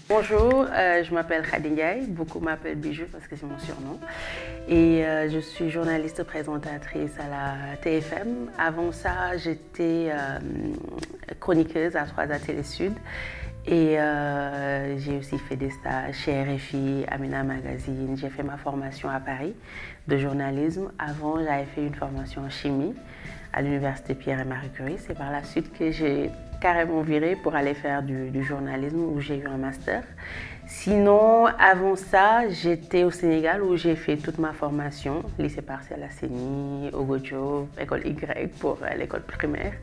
Bonjour, je m'appelle Khady Ndiaye, beaucoup m'appellent Bijou parce que c'est mon surnom. Et je suis journaliste présentatrice à la TFM. Avant ça, j'étais chroniqueuse à 3A Télé Sud. Et j'ai aussi fait des stages chez RFI, Amina Magazine. J'ai fait ma formation à Paris de journalisme. Avant, j'avais fait une formation en chimie à l'université Pierre et Marie Curie. C'est par la suite que j'ai carrément viré pour aller faire du journalisme où j'ai eu un master. Sinon, avant ça, j'étais au Sénégal où j'ai fait toute ma formation, lycée partiel à Séni, Ogojo, école Y pour l'école primaire.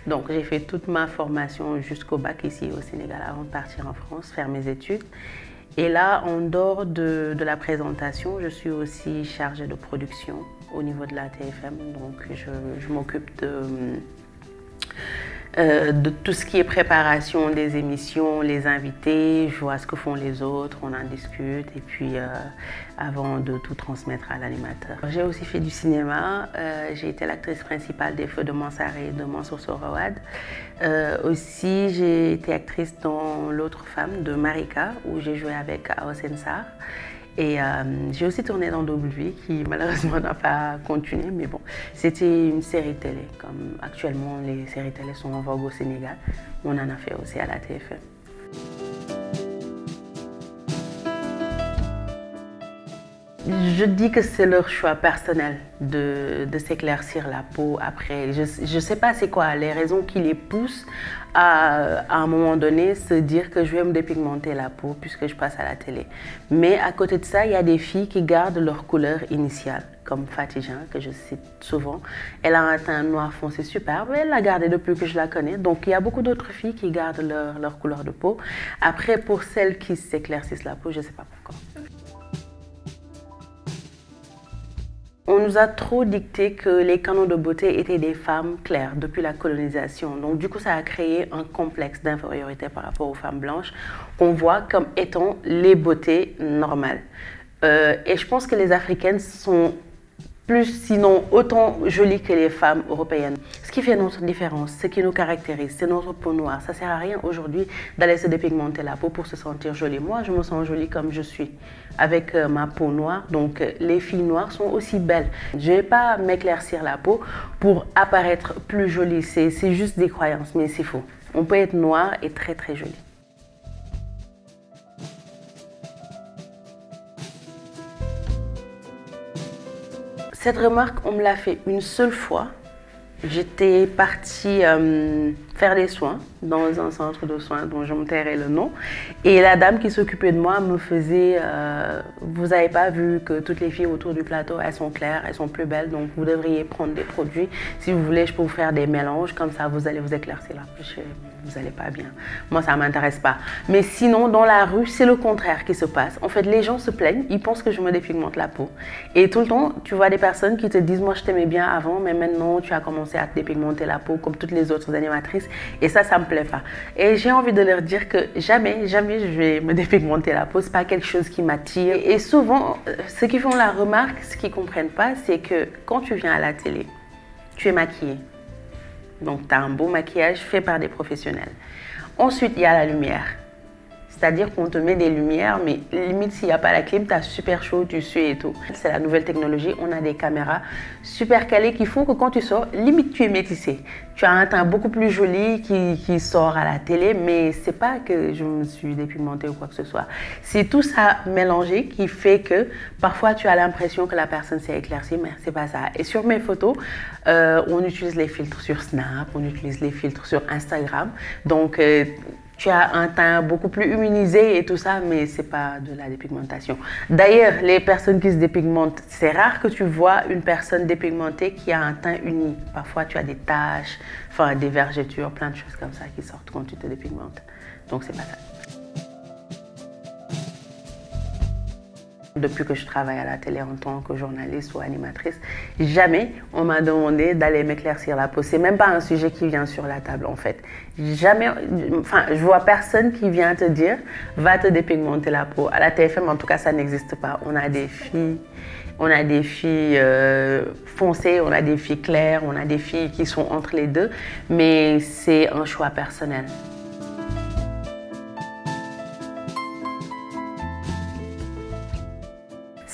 Donc j'ai fait toute ma formation jusqu'au bac ici au Sénégal avant de partir en France, faire mes études. Et là, en dehors de la présentation, je suis aussi chargée de production au niveau de la TFM. Donc je m'occupe de tout ce qui est préparation des émissions, les invités, je vois ce que font les autres, on en discute et puis avant de tout transmettre à l'animateur. J'ai aussi fait du cinéma, j'ai été l'actrice principale des Feux de Mansaré et de Mansour Sorawad. Aussi j'ai été actrice dans L'autre femme de Marika où j'ai joué avec Aosen Sarr. Et j'ai aussi tourné dans Double Vie, qui malheureusement n'a pas continué, mais bon, c'était une série télé. Comme actuellement, les séries télé sont en vogue au Sénégal, on en a fait aussi à la TFM. Je dis que c'est leur choix personnel de s'éclaircir la peau après. Je ne sais pas c'est quoi les raisons qui les poussent à un moment donné se dire que je vais me dépigmenter la peau puisque je passe à la télé. Mais à côté de ça, il y a des filles qui gardent leur couleur initiale, comme Fatidjan, que je cite souvent. Elle a un teint noir foncé superbe, elle l'a gardé depuis que je la connais. Donc il y a beaucoup d'autres filles qui gardent leur couleur de peau. Après, pour celles qui s'éclaircissent la peau, je ne sais pas pourquoi. On nous a trop dicté que les canons de beauté étaient des femmes claires depuis la colonisation. Donc du coup, ça a créé un complexe d'infériorité par rapport aux femmes blanches qu'on voit comme étant les beautés normales. Et je pense que les Africaines sont plus, sinon autant jolies que les femmes européennes. Ce qui fait notre différence, ce qui nous caractérise, c'est notre peau noire. Ça ne sert à rien aujourd'hui d'aller se dépigmenter la peau pour se sentir jolie. Moi, je me sens jolie comme je suis, avec ma peau noire. Donc, les filles noires sont aussi belles. Je ne vais pas m'éclaircir la peau pour apparaître plus jolie. C'est juste des croyances, mais c'est faux. On peut être noir et très très jolie. Cette remarque, on me l'a fait une seule fois. J'étais partie faire des soins dans un centre de soins dont je me tairai le nom. Et la dame qui s'occupait de moi me faisait vous n'avez pas vu que toutes les filles autour du plateau, elles sont claires, elles sont plus belles, donc vous devriez prendre des produits. Si vous voulez, je peux vous faire des mélanges, comme ça vous allez vous éclaircir là. Vous n'allez pas bien. Moi, ça ne m'intéresse pas. Mais sinon, dans la rue, c'est le contraire qui se passe. En fait, les gens se plaignent, ils pensent que je me dépigmente la peau. Et tout le temps, tu vois des personnes qui te disent, moi je t'aimais bien avant, mais maintenant tu as commencé à te dépigmenter la peau comme toutes les autres animatrices. Et ça ne me plaît pas. Et j'ai envie de leur dire que jamais, jamais je vais me dépigmenter la peau. Ce n'est pas quelque chose qui m'attire. Et souvent, ceux qui font la remarque, ce qu'ils ne comprennent pas, c'est que quand tu viens à la télé, tu es maquillée. Donc, tu as un beau maquillage fait par des professionnels. Ensuite, il y a la lumière. C'est-à-dire qu'on te met des lumières, mais limite, s'il n'y a pas la clim, tu as super chaud, tu sues et tout. C'est la nouvelle technologie. On a des caméras super calées qui font que quand tu sors, limite, tu es métissé. Tu as un teint beaucoup plus joli qui sort à la télé, mais c'est pas que je me suis dépigmentée ou quoi que ce soit. C'est tout ça mélangé qui fait que parfois, tu as l'impression que la personne s'est éclaircie, mais c'est pas ça. Et sur mes photos, on utilise les filtres sur Snap, on utilise les filtres sur Instagram. Donc, tu as un teint beaucoup plus humilisé et tout ça, mais ce n'est pas de la dépigmentation. D'ailleurs, les personnes qui se dépigmentent, c'est rare que tu vois une personne dépigmentée qui a un teint uni. Parfois, tu as des taches, enfin, des vergetures, plein de choses comme ça qui sortent quand tu te dépigmentes. Donc, c'est pas ça. Depuis que je travaille à la télé en tant que journaliste ou animatrice, jamais on m'a demandé d'aller m'éclaircir la peau. C'est même pas un sujet qui vient sur la table en fait. Jamais, enfin, je vois personne qui vient te dire va te dépigmenter la peau. À la TFM, en tout cas, ça n'existe pas. On a des filles foncées, on a des filles claires, on a des filles qui sont entre les deux, mais c'est un choix personnel.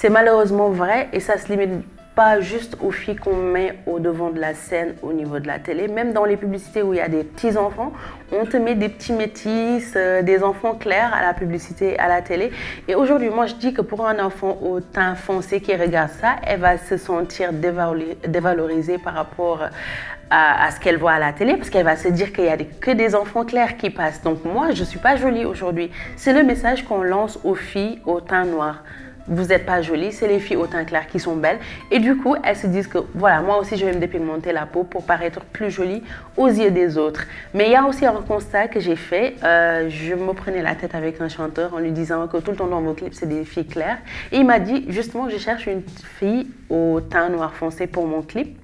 C'est malheureusement vrai et ça se limite pas juste aux filles qu'on met au devant de la scène au niveau de la télé. Même dans les publicités où il y a des petits enfants, on te met des petits métis, des enfants clairs à la publicité, à la télé. Et aujourd'hui, moi je dis que pour un enfant au teint foncé qui regarde ça, elle va se sentir dévalorisée par rapport à ce qu'elle voit à la télé parce qu'elle va se dire qu'il n'y a que des enfants clairs qui passent. Donc moi, je ne suis pas jolie aujourd'hui. C'est le message qu'on lance aux filles au teint noir. Vous n'êtes pas jolie, c'est les filles au teint clair qui sont belles. Et du coup, elles se disent que voilà, moi aussi je vais me dépigmenter la peau pour paraître plus jolie aux yeux des autres. Mais il y a aussi un constat que j'ai fait. Je me prenais la tête avec un chanteur en lui disant que tout le temps dans vos clips, c'est des filles claires. Et il m'a dit, justement, je cherche une fille au teint noir foncé pour mon clip.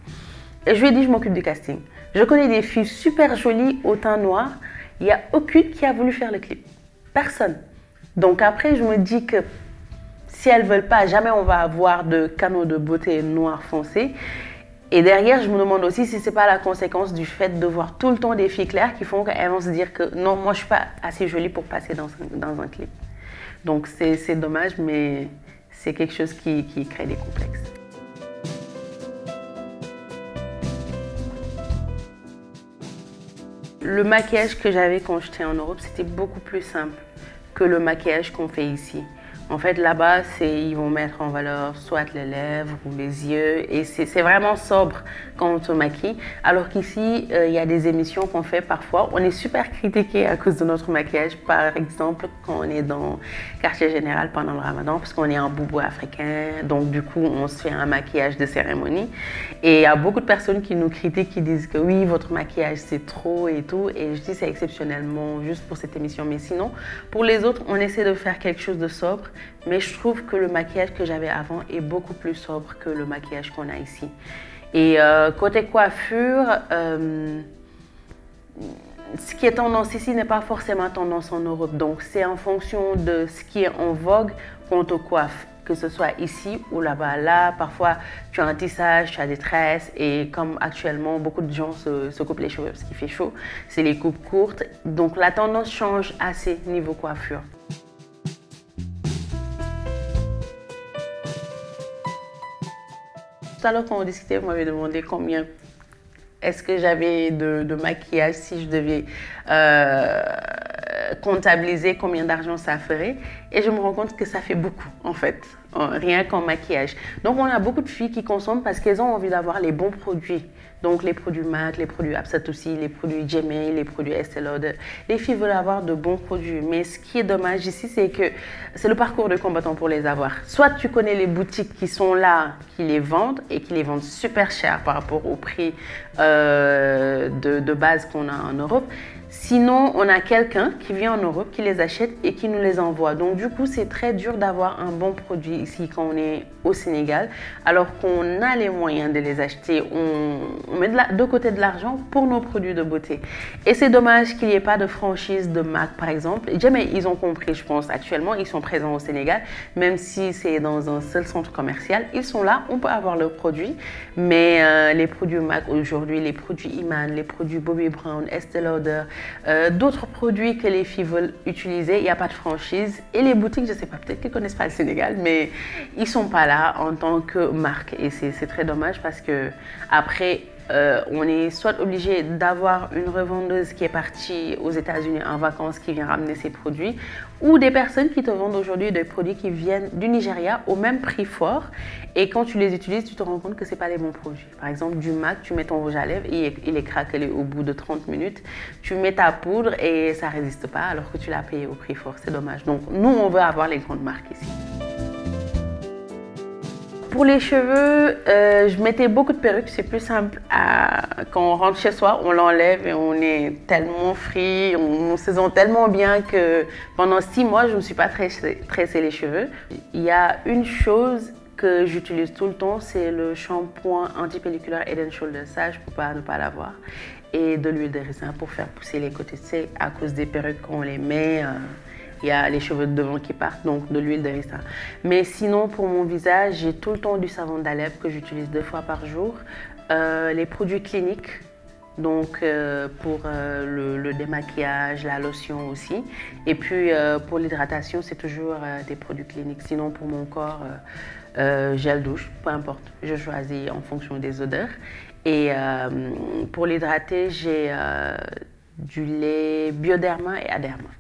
Et je lui ai dit, je m'occupe du casting. Je connais des filles super jolies au teint noir. Il n'y a aucune qui a voulu faire le clip. Personne. Donc après, je me dis que si elles ne veulent pas, jamais on va avoir de canaux de beauté noir foncé. Et derrière, je me demande aussi si ce n'est pas la conséquence du fait de voir tout le temps des filles claires qui font qu'elles vont se dire que non, moi je ne suis pas assez jolie pour passer dans un clip. Donc c'est dommage, mais c'est quelque chose qui crée des complexes. Le maquillage que j'avais quand j'étais en Europe, c'était beaucoup plus simple que le maquillage qu'on fait ici. En fait, là-bas, ils vont mettre en valeur soit les lèvres ou les yeux et c'est vraiment sobre quand on se maquille. Alors qu'ici, il y a des émissions qu'on fait parfois. On est super critiqué à cause de notre maquillage. Par exemple, quand on est dans Quartier Général pendant le Ramadan, parce qu'on est un boubou africain. Donc, du coup, on se fait un maquillage de cérémonie. Et il y a beaucoup de personnes qui nous critiquent, qui disent que oui, votre maquillage, c'est trop et tout. Et je dis c'est exceptionnellement juste pour cette émission. Mais sinon, pour les autres, on essaie de faire quelque chose de sobre. Mais je trouve que le maquillage que j'avais avant est beaucoup plus sobre que le maquillage qu'on a ici. Et côté coiffure, ce qui est tendance ici n'est pas forcément tendance en Europe. Donc c'est en fonction de ce qui est en vogue qu'on te coiffe, que ce soit ici ou là-bas. Là, parfois, tu as un tissage, tu as des tresses. Et comme actuellement, beaucoup de gens se coupent les cheveux parce qu'il fait chaud, c'est les coupes courtes. Donc la tendance change assez niveau coiffure. Tout à l'heure, quand on discutait, vous m'avez demandé combien est-ce que j'avais de maquillage, si je devais comptabiliser combien d'argent ça ferait. Et je me rends compte que ça fait beaucoup, en fait, rien qu'en maquillage. Donc, on a beaucoup de filles qui consomment parce qu'elles ont envie d'avoir les bons produits. Donc, les produits MAC, les produits Absat aussi, les produits Jemay, les produits Estée Lauder. Les filles veulent avoir de bons produits. Mais ce qui est dommage ici, c'est que c'est le parcours de combattant pour les avoir. Soit tu connais les boutiques qui sont là, qui les vendent et qui les vendent super cher par rapport au prix de base qu'on a en Europe. Sinon, on a quelqu'un qui vient en Europe, qui les achète et qui nous les envoie. Donc, du coup, c'est très dur d'avoir un bon produit ici quand on est au Sénégal, alors qu'on a les moyens de les acheter. On met de côté de l'argent pour nos produits de beauté. Et c'est dommage qu'il n'y ait pas de franchise de MAC, par exemple. Jamais ils ont compris, je pense. Actuellement, ils sont présents au Sénégal, même si c'est dans un seul centre commercial. Ils sont là, on peut avoir leurs produits. Mais les produits MAC aujourd'hui, les produits Iman, les produits Bobbi Brown, Estée Lauder, d'autres produits que les filles veulent utiliser, il n'y a pas de franchise. Et les boutiques, je ne sais pas, peut-être qu'ils ne connaissent pas le Sénégal, mais ils ne sont pas là en tant que marque. Et c'est très dommage parce que après, on est soit obligé d'avoir une revendeuse qui est partie aux États-Unis en vacances qui vient ramener ses produits, ou des personnes qui te vendent aujourd'hui des produits qui viennent du Nigeria au même prix fort. Et quand tu les utilises, tu te rends compte que ce n'est pas les bons produits. Par exemple, du MAC, tu mets ton rouge à lèvres et il est craquelé au bout de 30 minutes. Tu mets ta poudre et ça ne résiste pas alors que tu l'as payé au prix fort. C'est dommage. Donc, nous, on veut avoir les grandes marques ici. Pour les cheveux, je mettais beaucoup de perruques. C'est plus simple. Quand on rentre chez soi, on l'enlève et on est tellement free, on se sent tellement bien que pendant 6 mois, je ne me suis pas tressé les cheveux. Il y a une chose que j'utilise tout le temps, c'est le shampoing antipelliculaire Head & Shoulders. Ça, je ne peux pas ne pas l'avoir. Et de l'huile de ricin pour faire pousser les côtés. C'est à cause des perruques qu'on les met. Il y a les cheveux de devant qui partent, donc de l'huile de ricin. Mais sinon, pour mon visage, j'ai tout le temps du savon d'Alep que j'utilise 2 fois par jour. Les produits cliniques, Donc pour le démaquillage, la lotion aussi. Et puis pour l'hydratation, c'est toujours des produits cliniques. Sinon pour mon corps, gel douche, peu importe. Je choisis en fonction des odeurs. Et pour l'hydrater, j'ai du lait Bioderma et Aderma.